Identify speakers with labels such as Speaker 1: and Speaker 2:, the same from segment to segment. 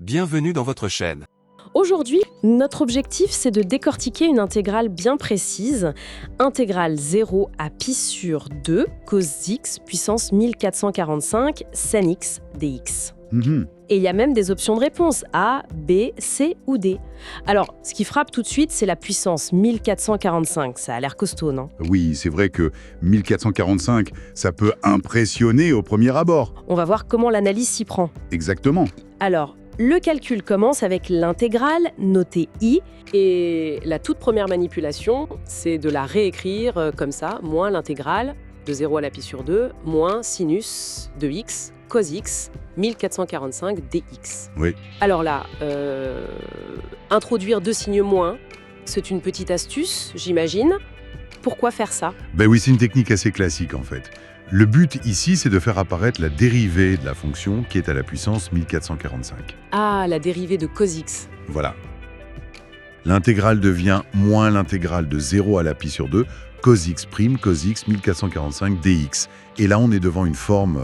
Speaker 1: Bienvenue dans votre chaîne.
Speaker 2: Aujourd'hui, notre objectif, c'est de décortiquer une intégrale bien précise, intégrale 0 à pi sur 2 cos x puissance 1445 sin x dx. Et il y a même des options de réponse A, B, C ou D. Alors, ce qui frappe tout de suite, c'est la puissance 1445. Ça a l'air costaud, non?
Speaker 3: Oui, c'est vrai que 1445, ça peut impressionner au premier abord.
Speaker 2: On va voir comment l'analyse s'y prend.
Speaker 3: Exactement.
Speaker 2: Alors, le calcul commence avec l'intégrale notée I. Et la toute première manipulation, c'est de la réécrire comme ça, moins l'intégrale de 0 à la pi sur 2, moins sinus de x, cos x, 1445 dx.
Speaker 3: Oui.
Speaker 2: Alors là, introduire deux signes moins, c'est une petite astuce, j'imagine. Pourquoi faire ça?
Speaker 3: Ben oui, c'est une technique assez classique en fait. Le but ici, c'est de faire apparaître la dérivée de la fonction qui est à la puissance 1445.
Speaker 2: Ah, la dérivée de cos x.
Speaker 3: Voilà. L'intégrale devient moins l'intégrale de 0 à la pi sur 2, cos x' cos x 1445 dx. Et là, on est devant une forme,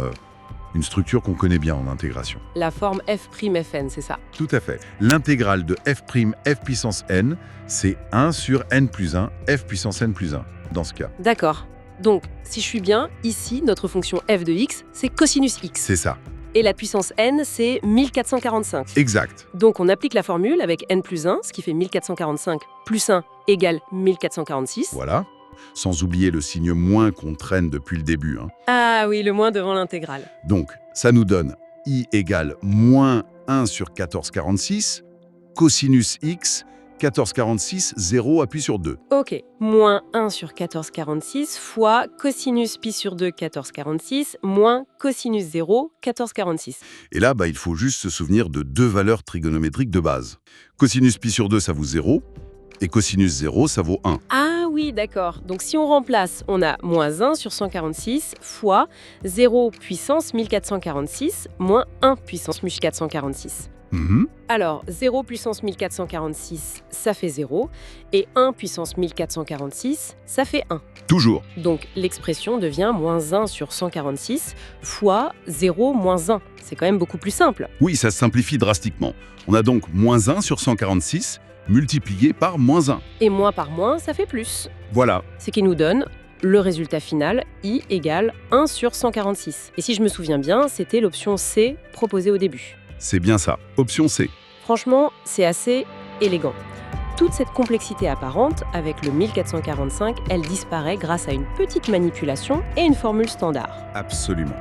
Speaker 3: une structure qu'on connaît bien en intégration.
Speaker 2: La forme f'Fn, c'est ça?
Speaker 3: Tout à fait. L'intégrale de f' f puissance n, c'est 1 sur n plus 1, f puissance n plus 1, dans ce cas.
Speaker 2: D'accord. Donc, si je suis bien, ici, notre fonction f de x, c'est cosinus x.
Speaker 3: C'est ça.
Speaker 2: Et la puissance n, c'est 1445.
Speaker 3: Exact.
Speaker 2: Donc, on applique la formule avec n plus 1, ce qui fait 1445 plus 1 égale 1446.
Speaker 3: Voilà. Sans oublier le signe moins qu'on traîne depuis le début.
Speaker 2: Ah oui, le moins devant l'intégrale.
Speaker 3: Donc, ça nous donne i égale moins 1 sur 1446, cosinus x, 1446, 0 à pi sur 2.
Speaker 2: Ok, moins 1 sur 1446 fois cosinus pi sur 2, 1446, moins cosinus 0, 1446.
Speaker 3: Et là, il faut juste se souvenir de deux valeurs trigonométriques de base. Cosinus pi sur 2, ça vaut 0, et cosinus 0, ça vaut 1.
Speaker 2: Ah oui, d'accord. Donc si on remplace, on a moins 1 sur 146 fois 0 puissance 1446 moins 1 puissance 1446. Alors, 0 puissance 1446, ça fait 0, et 1 puissance 1446, ça fait 1.
Speaker 3: Toujours.
Speaker 2: Donc, l'expression devient moins 1 sur 146 fois 0 moins 1. C'est quand même beaucoup plus simple.
Speaker 3: Oui, ça se simplifie drastiquement. On a donc moins 1 sur 146 multiplié par moins 1.
Speaker 2: Et moins par moins, ça fait plus.
Speaker 3: Voilà.
Speaker 2: Ce qui nous donne le résultat final, i égale 1 sur 146. Et si je me souviens bien, c'était l'option C proposée au début.
Speaker 3: C'est bien ça. Option C.
Speaker 2: Franchement, c'est assez élégant. Toute cette complexité apparente, avec le 1445, elle disparaît grâce à une petite manipulation et une formule standard.
Speaker 3: Absolument.